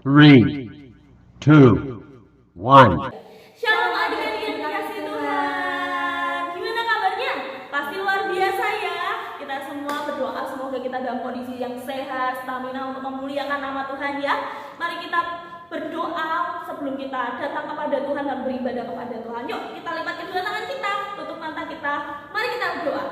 Three, two, one. Shalom adik-adik yang dikasih Tuhan. Gimana kabarnya? Pasti luar biasa ya. Kita semua berdoa semoga kita dalam kondisi yang sehat, stamina untuk memuliakan nama Tuhan ya. Mari kita berdoa sebelum kita datang kepada Tuhan dan beribadah kepada Tuhan. Yuk kita lipat kedua tangan kita, tutup mata kita. Mari kita berdoa.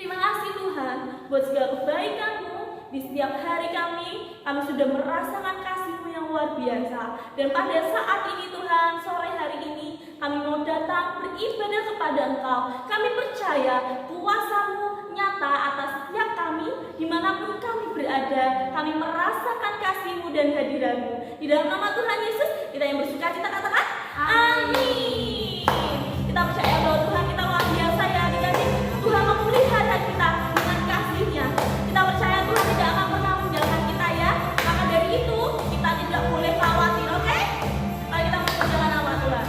Terima kasih Tuhan buat segala kebaikan-Mu. Di setiap hari kami sudah merasakan kasih-Mu yang luar biasa. Dan pada saat ini Tuhan, sore hari ini kami mau datang beribadah kepada Engkau. Kami percaya kuasa-Mu nyata atas setiap kami, dimanapun kami berada. Kami merasakan kasih-Mu dan hadiran-Mu. Di dalam nama Tuhan Yesus, kita yang bersuka cita katakan amin. Kita percaya bahwa Tuhan kita luar biasa ya adik-adik. Tuhan memelihara kita dengan kasih-Nya. Kita percaya Tuhan tidak akan pernah meninggalkan kita ya. Maka dari itu kita tidak boleh khawatir, oke? Mari kita mengucapkan nama Tuhan.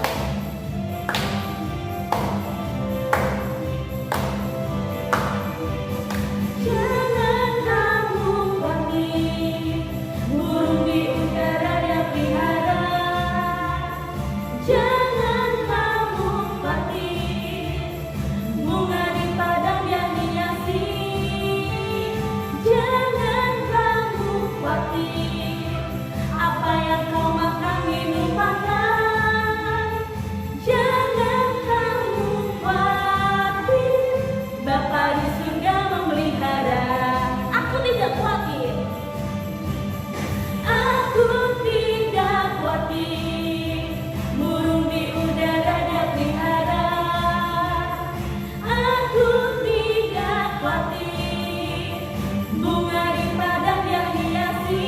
Jangan kamu panik, burung di udara dia pelihara. Jangan kamu panik, bunga di padang dia hiasi. Jangan kamu khawatir, apa yang kau makan minum makan. Jangan kamu khawatir, Bapa di surga memelihara. Aku tidak khawatir. Aku tidak khawatir, burung di udara dia pelihara. Aku tidak khawatir, bunga di padang dia hiasi.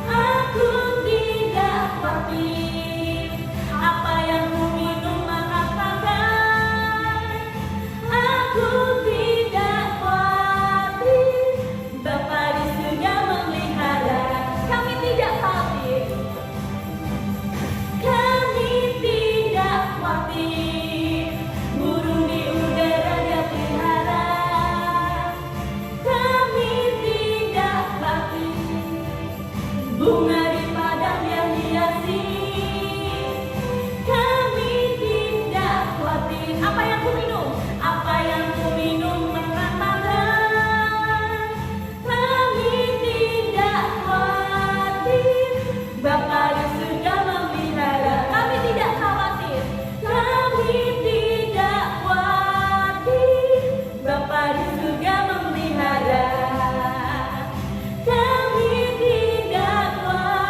Aku tidak khawatir, apa yang ku minum maka pakai. Aku tidak khawatir, Bapa di surga memelihara. Kami tidak khawatir. Kami tidak khawatir, burung di udara dia pelihara. Kami tidak khawatir, bunga di padang dia hiasi. Kami tidak khawatir, apa yang ku minum? Apa yang ku minum makan makan. Kami tidak khawatir, Bapa di surga memelihara. Kami tidak khawatir. Kami tidak khawatir, Bapa di surga memelihara. Kami tidak khawatir.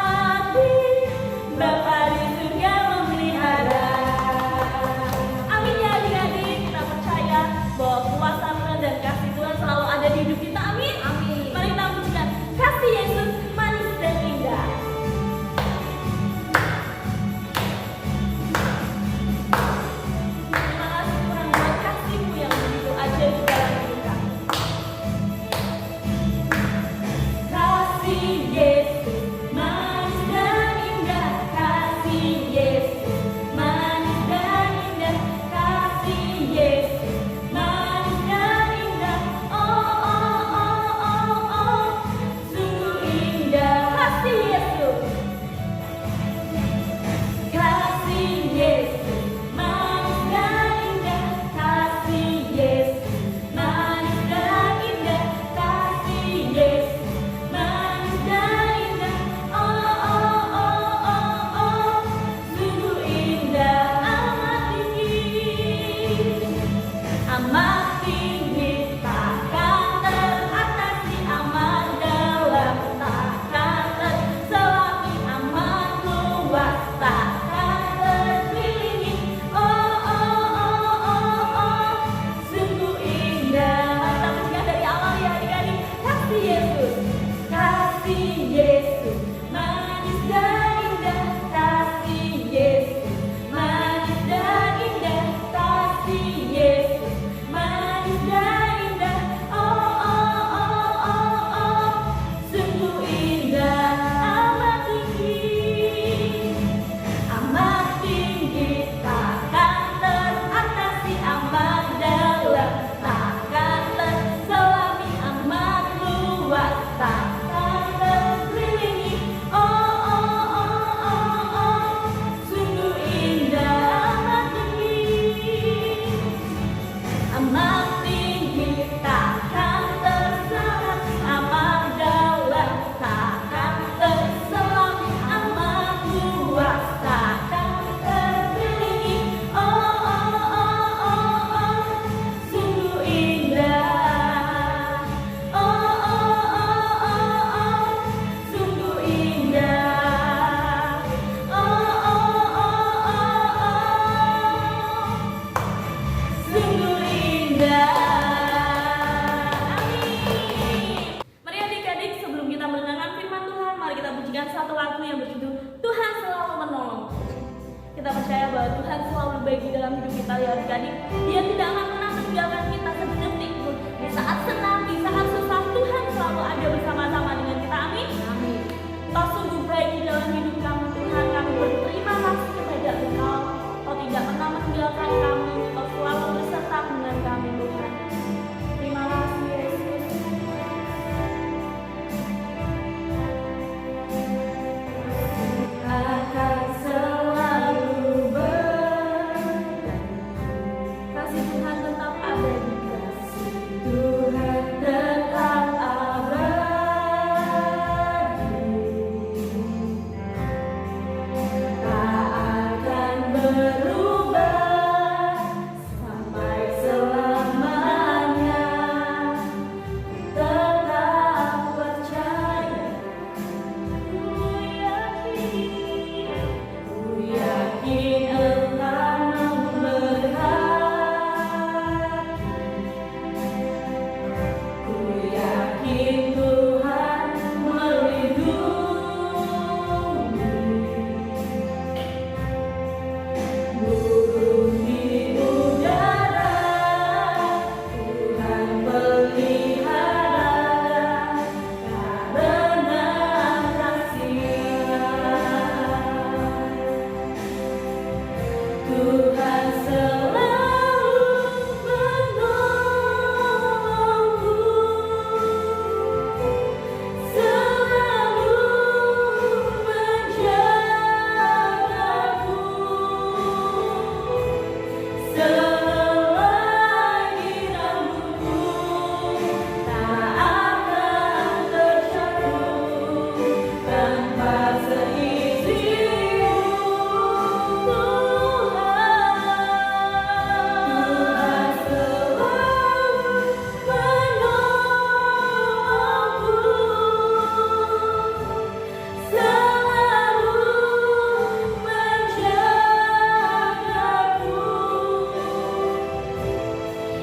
satu lagu yang berjudul Tuhan Selalu Menolong. Kita percaya bahwa Tuhan selalu baik di dalam hidup kita ya adik-adik. Dia tidak akan pernah meninggalkan kita sedetik pun. Di saat senang, di saat susah, Tuhan selalu ada bersama-sama dengan kita. Amin. Amin. Kau sungguh baik di dalam hidup kami Tuhan. Kami berterima kasih kepada Engkau. Kau tidak pernah meninggalkan kami. Kau selalu beserta dengan kami Tuhan. Terima kasih Yesus. Akan selalu Kasih Tuhan tetap ada di kasih Tuhan tetap abadi, tak akan berubah sampai selamanya. Tetap percaya, ku yakin akan memberkati. Ku yakin Tuhan melindungi. Burung di udara Tuhan pelihara karena kasih-Nya. Tuhan selalu menolongku, selalu menjagaku, selagi rambutku tak akan terjatuh tanpa seizin-Mu. Tuhan selalu menolongku, selalu menjagaku.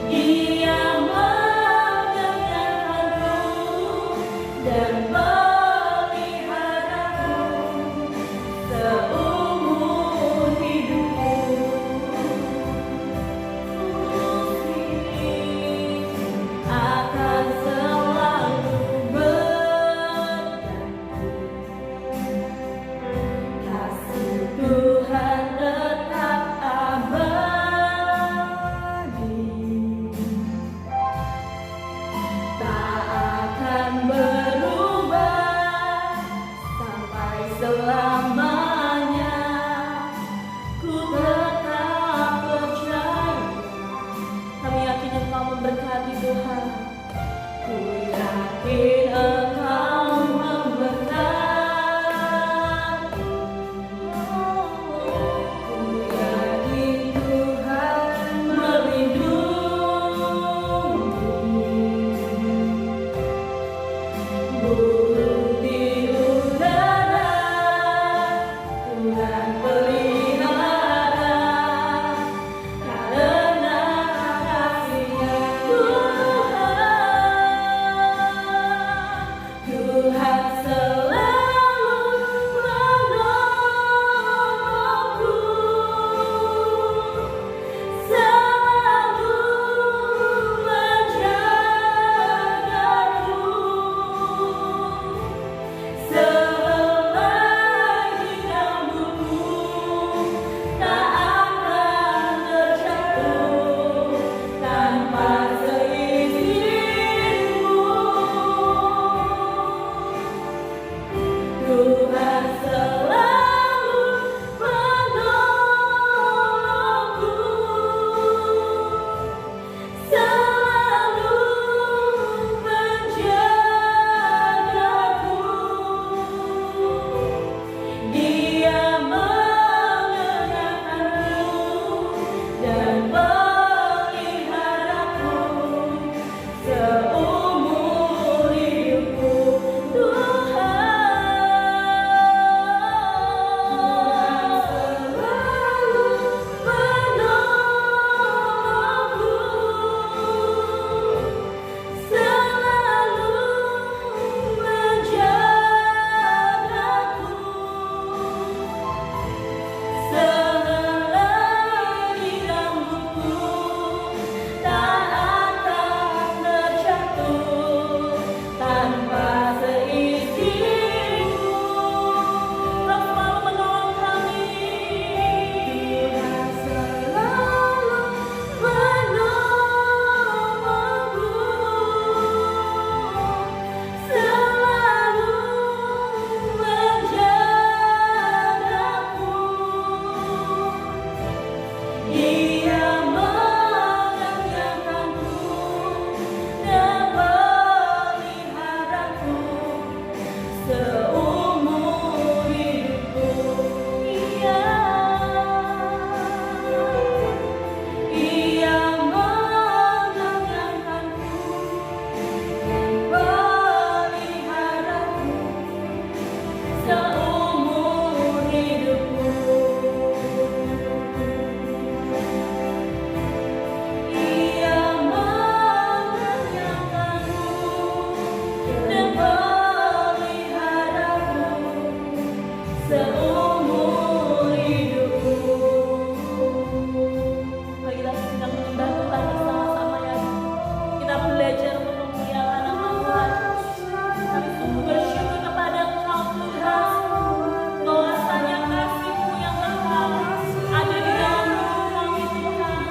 Dia mengenyangkanku dan meliharaku seumur hidupku. Akan selalu bergantung. Kasih Tuhan tetap abadi, tak akan berubah sampai selamanya. Ku tetap percaya, kami yakin Engkau memberkati Tuhan. Ku yakin Engkau memberkati. Ku yakin Tuhan melindungi. Burung di udara Tuhan pelihara karena kasih-Nya. Tuhan selalu menolongku, selalu menjagaku, selagi rambutku tak akan terjatuh tanpa seizin-Mu. Tuhan selalu menolongku, selalu menjagaku. Dia mengenyangkanku dan meliharaku seumur hidupku. Tuhan seumur hidupku. Mari kita sedang menyembah Tuhan bersama-sama ya. Kita belajar untuk memuliakan nama Tuhan. Kami sungguh bersyukur kepada Engkau Tuhan, bahwasanya kasih-Mu yang kekal ada di dalam hidup kami Tuhan.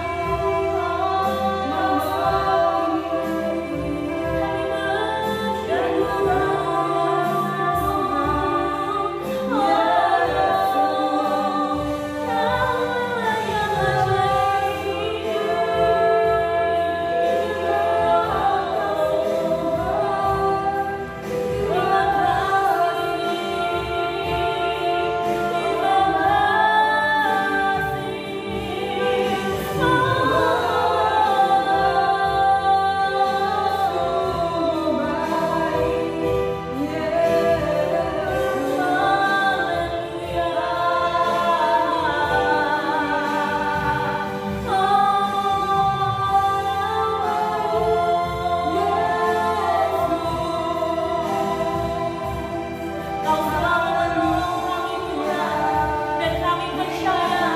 Kau selalu menolong kami Tuhan, dan kami percaya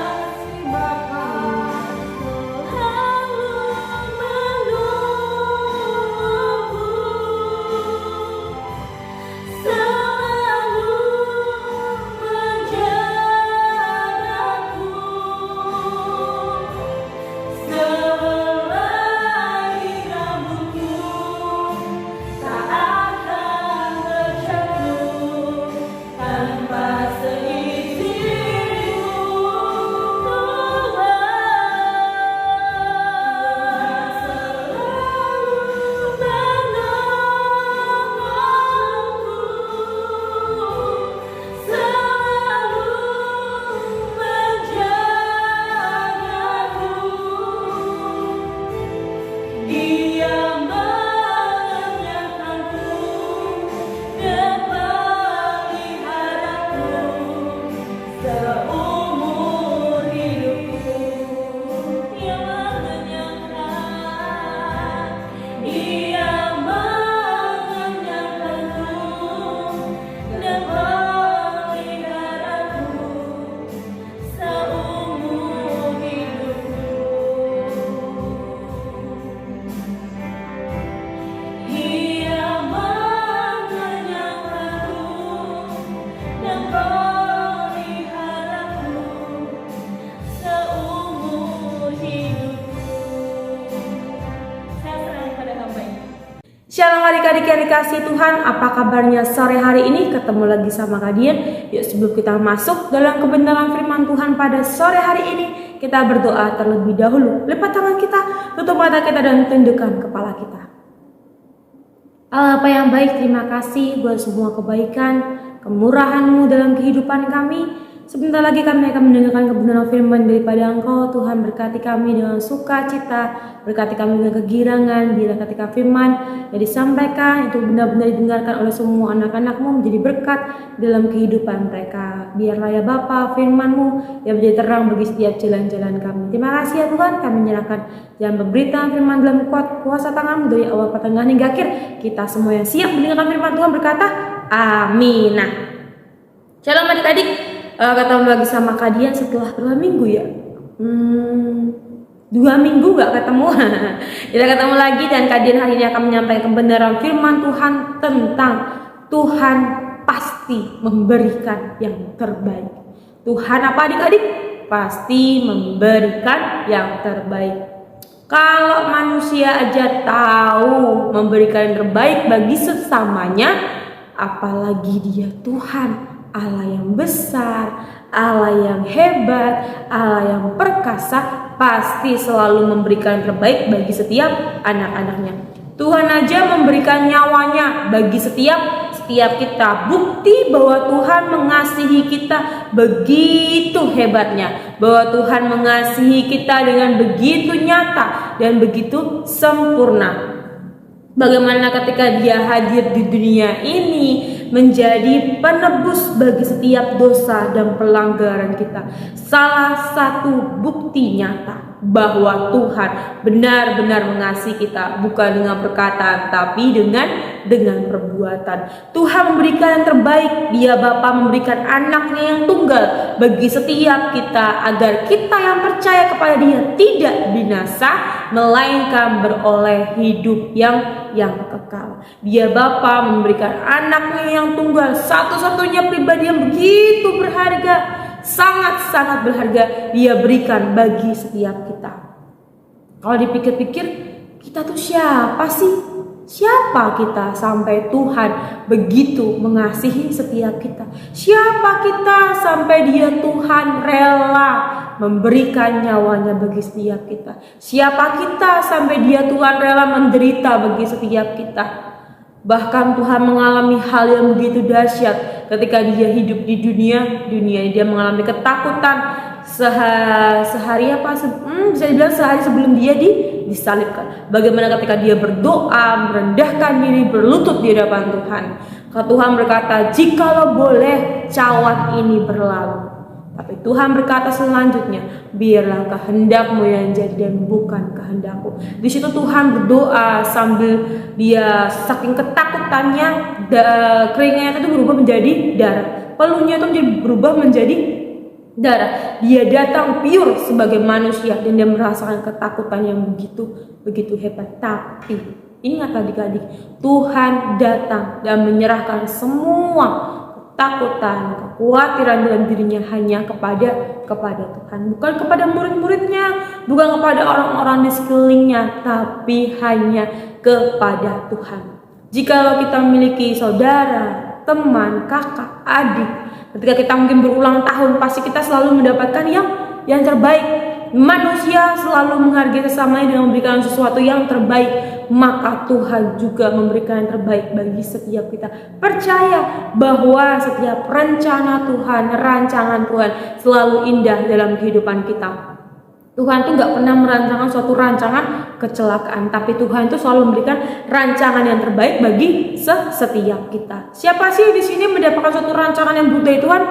Dia mengenyangkanku dan meliharaku seumur hidupku. Dia mengenyangkan, Dia mengenyangkanku dan meliharaku seumur hidupku. Dia mengenyangkanku dan meliharaku seumur hidupku. Saya serahkan pada hamba ini. Shalom adik-adik yang dikasihi Tuhan, apa kabarnya sore hari ini? Ketemu lagi sama kalian. Yuk sebelum kita masuk dalam kebenaran firman Tuhan pada sore hari ini, kita berdoa terlebih dahulu. Lipat tangan kita, tutup mata kita dan tundukkan kepala kita. Allah Bapa yang baik, terima kasih buat semua kebaikan, kemurahan-Mu dalam kehidupan kami. Sebentar lagi kami akan mendengarkan kebenaran firman daripada Engkau. Tuhan berkati kami dengan sukacita, berkati kami dengan kegirangan, bila ketika firman yang disampaikan itu benar-benar didengarkan oleh semua anak-anak-Mu menjadi berkat dalam kehidupan mereka. Biarlah ya Bapa firman-Mu yang menjadi terang bagi setiap jalan-jalan kami. Terima kasih ya Tuhan, kami menyerahkan jalan pemberitaan firman dalam kuasa tangan-Mu dari awal pertengahan hingga akhir. Kita semua yang siap mendengarkan firman Tuhan berkata, amin. Nah, shalom adik-adik. Ketemu lagi sama kalian setelah berapa minggu ya? 2 minggu gak ketemu. Kita ketemu lagi dan kalian hari ini akan menyampaikan kebenaran firman Tuhan tentang Tuhan pasti memberikan yang terbaik. Tuhan apa adik-adik? Pasti memberikan yang terbaik. Kalau manusia aja tahu memberikan yang terbaik bagi sesamanya, apalagi dia Tuhan, Allah yang besar, Allah yang hebat, Allah yang perkasa, pasti selalu memberikan yang terbaik bagi setiap anak-anaknya. Tuhan aja memberikan nyawanya bagi setiap kita. Bukti bahwa Tuhan mengasihi kita begitu hebatnya, bahwa Tuhan mengasihi kita dengan begitu nyata dan begitu sempurna. Bagaimana ketika Dia hadir di dunia ini menjadi penebus bagi setiap dosa dan pelanggaran kita. Salah satu bukti nyata bahwa Tuhan benar-benar mengasihi kita, bukan dengan perkataan tapi dengan dengan perbuatan. Tuhan memberikan yang terbaik, Dia Bapa memberikan anaknya yang tunggal bagi setiap kita, agar kita yang percaya kepada Dia tidak binasa, melainkan beroleh hidup yang kekal. Dia Bapa memberikan anaknya yang tunggal, satu-satunya pribadi yang begitu berharga, sangat-sangat berharga, Dia berikan bagi setiap kita. Kalau dipikir-pikir, kita tuh siapa sih? Siapa kita sampai Tuhan begitu mengasihi setiap kita? Siapa kita sampai Dia Tuhan rela memberikan nyawanya bagi setiap kita? Siapa kita sampai Dia Tuhan rela menderita bagi setiap kita? Bahkan Tuhan mengalami hal yang begitu dahsyat ketika Dia hidup di dunia Dia mengalami ketakutan sehari bisa dibilang sehari sebelum Dia disalibkan. Bagaimana ketika Dia berdoa, merendahkan diri, berlutut di hadapan Tuhan. Tuhan berkata, "Jikalau boleh cawan ini berlalu." Tapi Tuhan berkata selanjutnya, "Biarlah kehendak-Mu yang jadi dan bukan kehendak-Ku." Di situ Tuhan berdoa sambil Dia saking ketakutannya, keringnya itu berubah menjadi darah, peluhnya itu berubah menjadi darah. Dia datang pure sebagai manusia dan Dia merasakan ketakutan yang begitu hebat. Tapi ingat adik-adik, Tuhan datang dan menyerahkan semua ketakutan, kekhawatiran dalam dirinya hanya kepada Tuhan, bukan kepada murid-muridnya, bukan kepada orang-orang di sekelilingnya, tapi hanya kepada Tuhan. Jikalau kita memiliki saudara, teman, kakak, adik, ketika kita mungkin berulang tahun, pasti kita selalu mendapatkan yang terbaik. Manusia selalu menghargai sesamanya dan memberikan sesuatu yang terbaik, maka Tuhan juga memberikan yang terbaik bagi setiap kita. Percaya bahwa setiap rencana Tuhan, rancangan Tuhan selalu indah dalam kehidupan kita. Tuhan itu gak pernah merancangkan suatu rancangan kecelakaan, tapi Tuhan itu selalu memberikan rancangan yang terbaik bagi setiap kita. Siapa sih di sini mendapatkan suatu rancangan yang buruk dari Tuhan?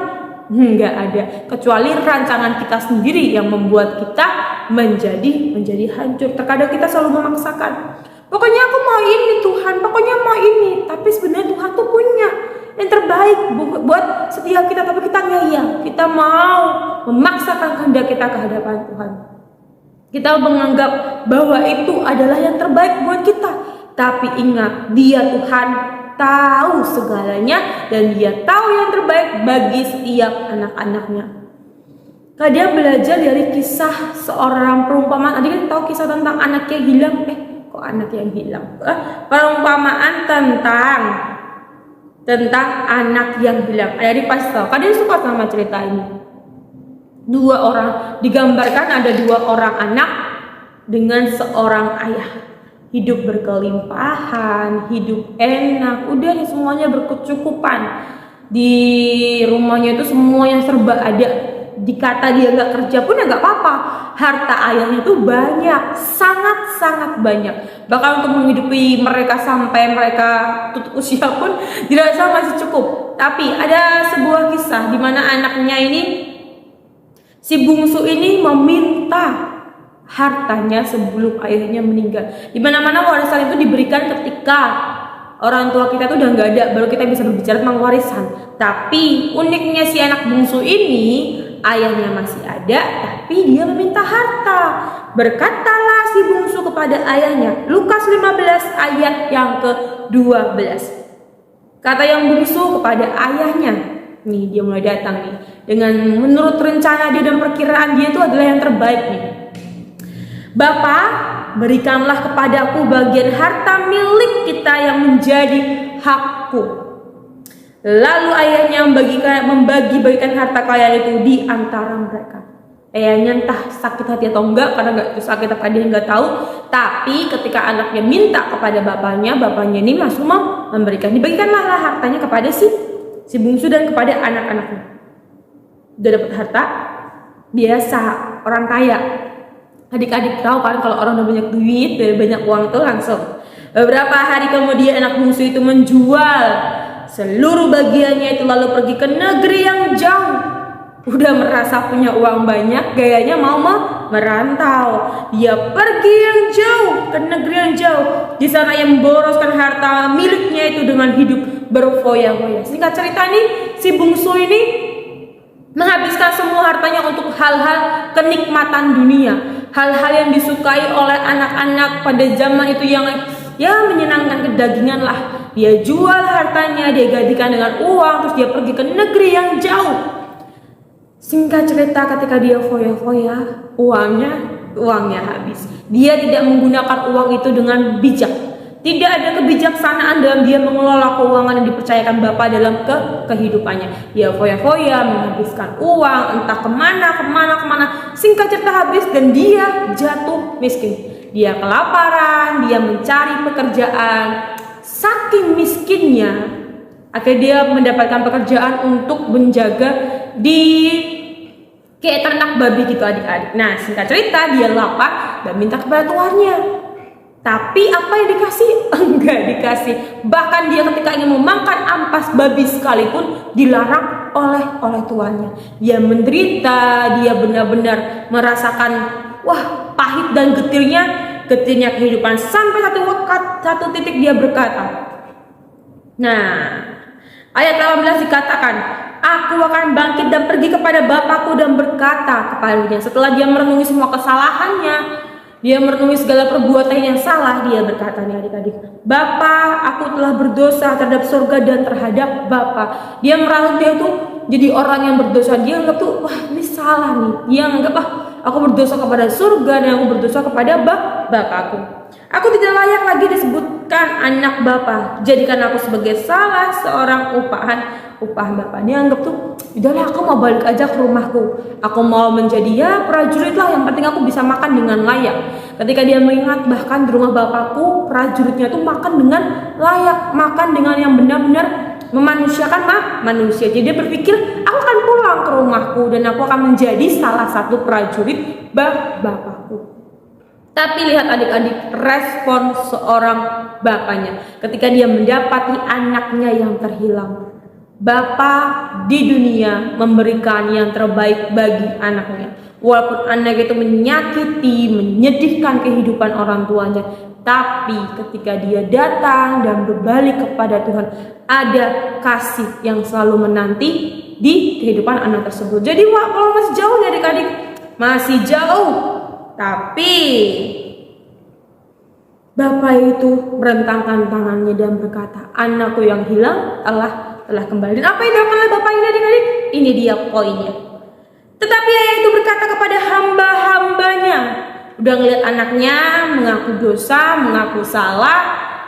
Nggak ada, kecuali rancangan kita sendiri yang membuat kita menjadi hancur. Terkadang kita selalu memaksakan, pokoknya aku mau ini Tuhan, pokoknya mau ini, tapi sebenarnya Tuhan tuh punya yang terbaik buat setiap kita, tapi kita ngeyel, kita mau memaksakan kehendak kita ke hadapan Tuhan. Kita menganggap bahwa itu adalah yang terbaik buat kita, tapi ingat, Dia Tuhan tahu segalanya dan Dia tahu yang terbaik bagi setiap anak-anaknya. Kadang belajar dari kisah seorang perumpamaan. Adik tahu kisah tentang anak yang hilang? Kok anak yang hilang? Perumpamaan tentang anak yang hilang. Adik pasti tahu. Kadang suka sama cerita ini. Digambarkan ada dua orang anak dengan seorang ayah. Hidup berkelimpahan, hidup enak, udah semuanya berkecukupan. Di rumahnya itu semuanya serba ada. Dikata dia nggak kerja pun ya nggak apa-apa. Harta ayahnya itu banyak, sangat-sangat banyak. Bahkan untuk menghidupi mereka sampai mereka tutup usia pun dirasa masih cukup. Tapi ada sebuah kisah di mana anaknya ini, si bungsu ini meminta hartanya sebelum ayahnya meninggal. Di mana-mana warisan itu diberikan ketika orang tua kita tuh udah nggak ada, baru kita bisa berbicara tentang warisan. Tapi uniknya si anak bungsu ini, ayahnya masih ada, tapi dia meminta harta. Berkatalah si bungsu kepada ayahnya, Lukas 15 ayat yang ke-12. Kata yang bungsu kepada ayahnya, nih dia mulai datang nih, dengan menurut rencana dia dan perkiraan dia itu adalah yang terbaik nih. Bapa, berikanlah kepadaku bagian harta milik kita yang menjadi hakku. Lalu ayahnya membagi-bagikan harta kekayaan itu di antara mereka. Ayahnya entah sakit hati atau enggak, karena enggak itu sakit apa dia enggak tahu. Tapi ketika anaknya minta kepada bapaknya ini langsung mau memberikan. Dibagikanlah hartanya kepada si bungsu dan kepada anak-anaknya. Udah dapat harta biasa, orang kaya. Adik-adik tahu kan kalau orang udah banyak duit, banyak uang tuh langsung. Beberapa hari kemudian anak bungsu itu menjual seluruh bagiannya itu lalu pergi ke negeri yang jauh. Udah merasa punya uang banyak, gayanya mau merantau. Dia pergi yang jauh, ke negeri yang jauh. Di sana ia memboroskan harta miliknya itu dengan hidup berfoya-foya. Singkat cerita nih, si bungsu ini menghabiskan semua hartanya untuk hal-hal kenikmatan dunia, hal-hal yang disukai oleh anak-anak pada zaman itu yang menyenangkan kedagingan lah. Dia jual hartanya, dia gantikan dengan uang, terus dia pergi ke negeri yang jauh. Singkat cerita, ketika dia foya-foya, uangnya habis. Dia tidak menggunakan uang itu dengan bijak. Tidak ada kebijaksanaan dalam dia mengelola keuangan yang dipercayakan Bapa dalam kehidupannya. Dia foya-foya, menghabiskan uang, entah kemana. Singkat cerita habis dan dia jatuh miskin. Dia kelaparan, dia mencari pekerjaan. Saking miskinnya, akhirnya dia mendapatkan pekerjaan untuk menjaga di kayak ternak babi gitu adik-adik. Nah, singkat cerita dia lapar dan minta kepada tuannya. Tapi apa yang dikasih? Enggak dikasih. Bahkan dia ketika ingin memakan ampas babi sekalipun dilarang oleh tuannya. Dia menderita, dia benar-benar merasakan pahit dan getirnya kehidupan. Sampai satu titik dia berkata. Nah, ayat 18 dikatakan, aku akan bangkit dan pergi kepada Bapakku dan berkata kepadanya. Setelah dia merenungi semua kesalahannya, dia merenungi segala perbuatan yang salah, dia berkata nih adik-adik, Bapa, aku telah berdosa terhadap surga dan terhadap Bapa. Dia merasa dia tuh jadi orang yang berdosa. Dia anggap tuh, ini salah nih. Dia anggap, aku berdosa kepada surga dan aku berdosa kepada Bapakku. Aku tidak layak lagi disebutkan anak Bapa. Jadikan aku sebagai salah seorang upah Bapa. Dia anggap tuh, udahlah aku mau balik aja ke rumahku. Aku mau menjadi prajurit lah, yang penting aku bisa makan dengan layak. Ketika dia mengingat bahkan di rumah Bapakku, prajuritnya tuh makan dengan layak, makan dengan yang benar-benar memanusiakan manusia. Jadi dia berpikir, aku akan pulang ke rumahku dan aku akan menjadi salah satu prajurit Bapakku. Tapi lihat adik-adik respon seorang bapaknya ketika dia mendapati anaknya yang terhilang. Bapa di dunia memberikan yang terbaik bagi anaknya. Walaupun anak itu menyakiti, menyedihkan kehidupan orang tuanya, tapi ketika dia datang dan berbalik kepada Tuhan, ada kasih yang selalu menanti di kehidupan anak tersebut. Jadi kalau masih jauh ya adik-adik, masih jauh. Tapi Bapak itu merentangkan tangannya dan berkata, anakku yang hilang telah kembali. Dan apa yang dilakukan oleh Bapak ini adik-adik? Ini dia poinnya. Tetapi ayah itu berkata kepada hamba-hambanya, udah ngeliat anaknya mengaku dosa, mengaku salah,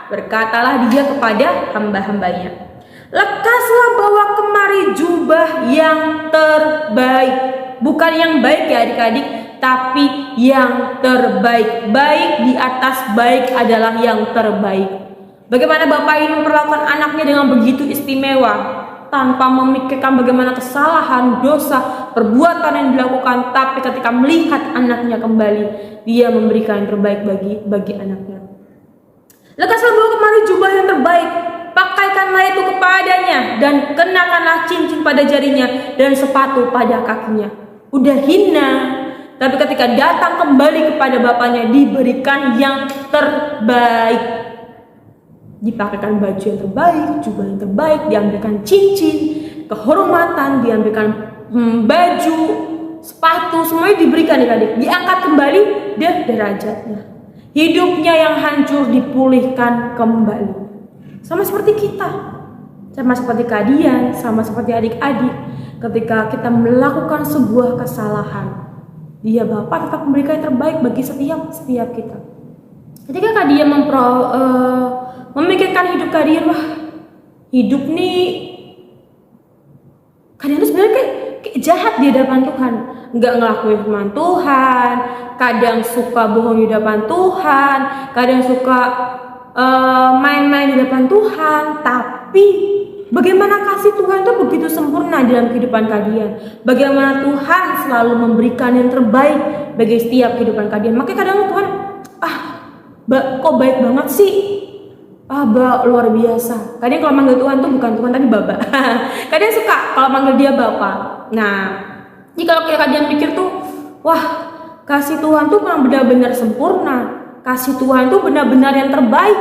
berkatalah dia kepada hamba-hambanya, lekaslah bawa kemari jubah yang terbaik. Bukan yang baik ya adik-adik, tapi yang terbaik. Baik di atas baik adalah yang terbaik. Bagaimana Bapak ini memperlakukan anaknya dengan begitu istimewa, tanpa memikirkan bagaimana kesalahan, dosa, perbuatan yang dilakukan. Tapi ketika melihat anaknya kembali, dia memberikan yang terbaik bagi anaknya. Lekaslah bawa kemari jubah yang terbaik, pakaikanlah itu kepadanya, dan kenakanlah cincin pada jarinya dan sepatu pada kakinya. Udah hina, tapi ketika datang kembali kepada bapaknya, diberikan yang terbaik. Dipakaikan baju yang terbaik, jubah yang terbaik, diambilkan cincin, kehormatan, diambilkan baju, sepatu, semuanya diberikan adik-adik. Diangkat kembali derajatnya. Hidupnya yang hancur dipulihkan kembali. Sama seperti kita, sama seperti kalian, sama seperti adik-adik. Ketika kita melakukan sebuah kesalahan, dia Bapa tetap memberikan yang terbaik bagi setiap kita. Ketika kalian memikirkan hidup kalian, hidup nih kalian tuh sebenarnya kayak jahat di hadapan Tuhan, nggak ngelakuin firman Tuhan, kadang suka bohong di hadapan Tuhan, kadang suka main-main di hadapan Tuhan. Tapi bagaimana kasih Tuhan itu begitu sempurna dalam kehidupan kalian. Bagaimana Tuhan selalu memberikan yang terbaik bagi setiap kehidupan kalian. Makanya kadang Tuhan, kok baik banget sih? Luar biasa. Kadang kalau manggil Tuhan tuh bukan Tuhan tapi Baba. Kadang suka kalau manggil dia Bapa. Nah, Jadi kalau kalian pikir tuh, wah kasih Tuhan tuh memang benar-benar sempurna, kasih Tuhan tuh benar-benar yang terbaik,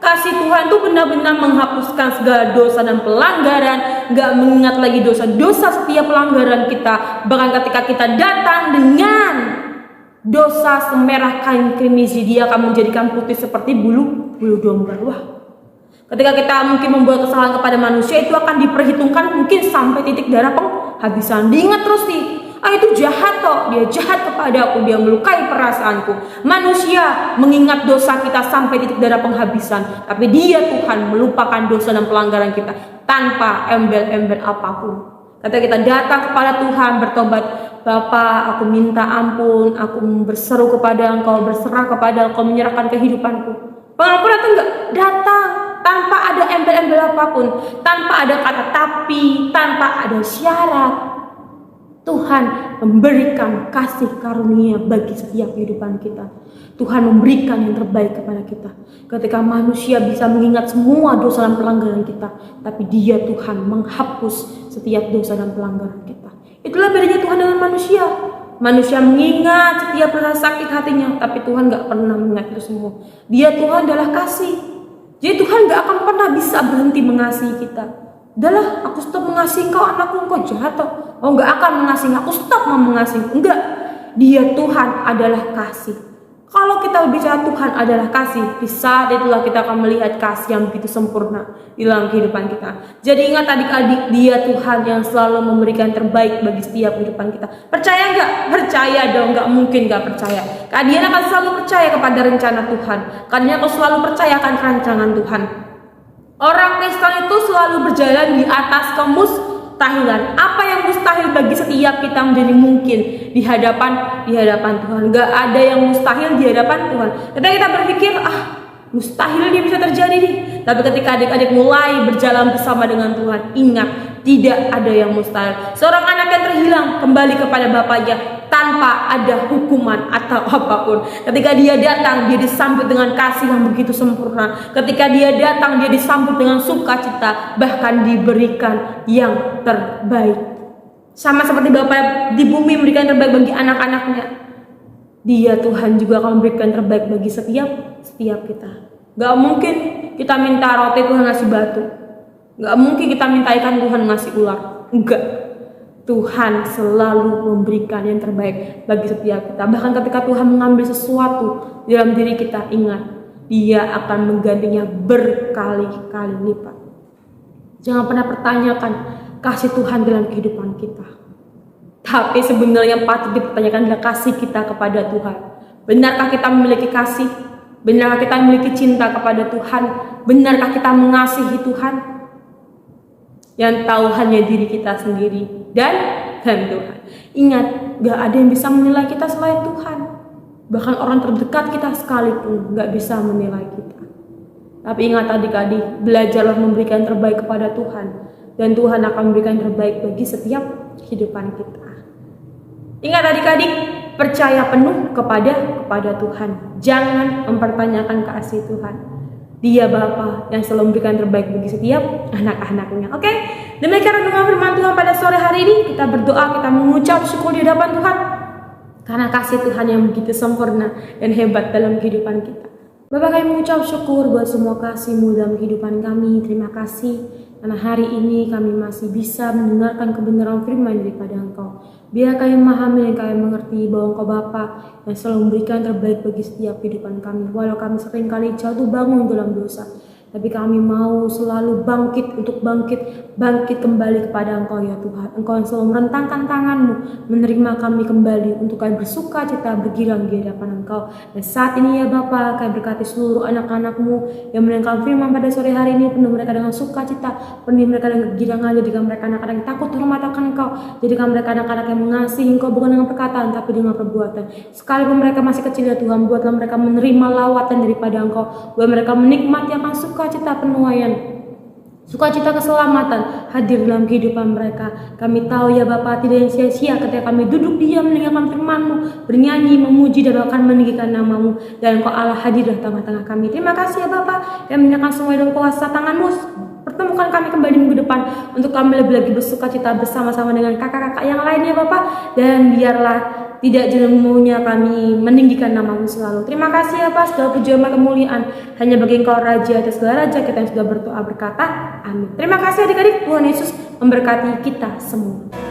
kasih Tuhan tuh benar-benar menghapuskan segala dosa dan pelanggaran, gak mengingat lagi dosa-dosa setiap pelanggaran kita. Bahkan ketika kita datang dengan dosa semerah kain kirmizi, Dia akan menjadikan putih seperti bulu domba. Wah, ketika kita mungkin membuat kesalahan kepada manusia, itu akan diperhitungkan mungkin sampai titik darah penghabisan. Diingat terus nih, itu jahat toh, dia jahat kepada aku, dia melukai perasaanku. Manusia mengingat dosa kita sampai titik darah penghabisan, tapi Dia Tuhan melupakan dosa dan pelanggaran kita tanpa embel-embel apapun. Ketika kita datang kepada Tuhan bertobat, Bapa, aku minta ampun, aku berseru kepada Engkau, berserah kepada Engkau, menyerahkan kehidupanku. Pengampunan itu enggak datang tanpa ada embel-embel apapun, tanpa ada kata tapi, tanpa ada syarat. Tuhan memberikan kasih karunia bagi setiap kehidupan kita. Tuhan memberikan yang terbaik kepada kita. Ketika manusia bisa mengingat semua dosa dan pelanggaran kita, tapi Dia Tuhan menghapus setiap dosa dan pelanggaran kita. Itulah bedanya Tuhan dengan manusia. Manusia mengingat setiap rasa sakit hatinya, tapi Tuhan gak pernah mengingat itu semua. Dia Tuhan adalah kasih. Jadi Tuhan gak akan pernah bisa berhenti mengasihi kita. Udahlah, aku stop mengasihi kau, anakku, engkau jahat toh. Oh, gak akan mengasihi, aku stop mau mengasihi. Enggak, Dia Tuhan adalah kasih. Kalau kita berbicara Tuhan adalah kasih, di saat itulah kita akan melihat kasih yang begitu sempurna di dalam kehidupan kita. Jadi ingat adik-adik, Dia Tuhan yang selalu memberikan terbaik bagi setiap kehidupan kita. Percaya nggak? Percaya dong, nggak mungkin nggak percaya. Kalian akan selalu percaya kepada rencana Tuhan. Kalian akan selalu percaya akan rancangan Tuhan. Orang Kristen itu selalu berjalan di atas kemustahilan. Apa yang mustahil bagi setiap kita menjadi mungkin di hadapan Tuhan. Gak ada yang mustahil di hadapan Tuhan. Ketika kita berpikir, mustahil dia bisa terjadi nih. Tapi ketika adik-adik mulai berjalan bersama dengan Tuhan, ingat, tidak ada yang mustahil. Seorang anak yang terhilang kembali kepada bapaknya tanpa ada hukuman atau apapun. Ketika dia datang, dia disambut dengan kasih yang begitu sempurna. Ketika dia datang, dia disambut dengan sukacita, bahkan diberikan yang terbaik. Sama seperti Bapa di bumi memberikan yang terbaik bagi anak-anaknya, Dia Tuhan juga akan memberikan yang terbaik bagi setiap kita. Gak mungkin kita minta roti Tuhan ngasih batu. Gak mungkin kita minta ikan Tuhan ngasih ular. Enggak. Tuhan selalu memberikan yang terbaik bagi setiap kita. Bahkan ketika Tuhan mengambil sesuatu dalam diri kita, ingat, Dia akan menggantinya berkali-kali lipat. Jangan pernah pertanyakan kasih Tuhan dalam kehidupan kita. Tapi sebenarnya yang patut dipertanyakan adalah kasih kita kepada Tuhan. Benarkah kita memiliki kasih? Benarkah kita memiliki cinta kepada Tuhan? Benarkah kita mengasihi Tuhan? Yang tahu hanya diri kita sendiri dan Tuhan. Ingat, gak ada yang bisa menilai kita selain Tuhan. Bahkan orang terdekat kita sekalipun gak bisa menilai kita. Tapi ingat adik-adik, belajarlah memberikan yang terbaik kepada Tuhan. Dan Tuhan akan memberikan yang terbaik bagi setiap kehidupan kita. Ingat adik-adik, percaya penuh kepada Tuhan. Jangan mempertanyakan kasih Tuhan. Dia Bapa yang selalu memberikan terbaik bagi setiap anak-anaknya. Oke, demikian renungan firman Tuhan pada sore hari ini. Kita berdoa, kita mengucap syukur di hadapan Tuhan, karena kasih Tuhan yang begitu sempurna dan hebat dalam kehidupan kita. Bapak, kami mengucap syukur buat semua kasih-Mu dalam kehidupan kami. Terima kasih karena hari ini kami masih bisa mendengarkan kebenaran firman daripada Engkau. Biar kami memahami dan kami mengerti bahwa Engkau Bapa yang selalu memberikan terbaik bagi setiap kehidupan kami. Walau kami seringkali jatuh bangun dalam dosa, tapi kami mau selalu bangkit kembali kepada Engkau ya Tuhan. Engkau yang selalu merentangkan tangan-Mu, menerima kami kembali untuk kami bersuka cita bergirang di hadapan Engkau. Dan saat ini ya Bapa, kami berkati seluruh anak-anak-Mu yang mendengarkan firman pada sore hari ini, penuh mereka dengan sukacita, penuh mereka dengan kegirangan. Jadikan mereka anak-anak yang takut hormat akan Engkau. Jadikan mereka anak-anak yang mengasihi Engkau bukan dengan perkataan tapi dengan perbuatan. Sekalipun mereka masih kecil ya Tuhan, buatlah mereka menerima lawatan daripada Engkau. Buat mereka menikmati akan sukacita penuaian, sukacita keselamatan hadir dalam kehidupan mereka. Kami tahu ya Bapa, tidak sia-sia ketika kami duduk diam mendengarkan firman-Mu, bernyanyi, memuji dan bahkan meninggikan nama-Mu, dan Engkau Allah hadir di tengah-tengah kami. Terima kasih ya Bapa, kami menyerahkan semua dalam kuasa tangan-Mu. Pertemukan kami kembali minggu depan untuk kami lebih lagi bersuka cita bersama-sama dengan kakak-kakak yang lainnya Bapak. Dan biarlah tidak jemunya kami meninggikan nama-Mu selalu. Terima kasih ya Pak, segala puji dan kemuliaan hanya bagi Engkau Raja atas segala raja. Kita yang sudah berdoa berkata amin. Terima kasih adik-adik, Tuhan Yesus memberkati kita semua.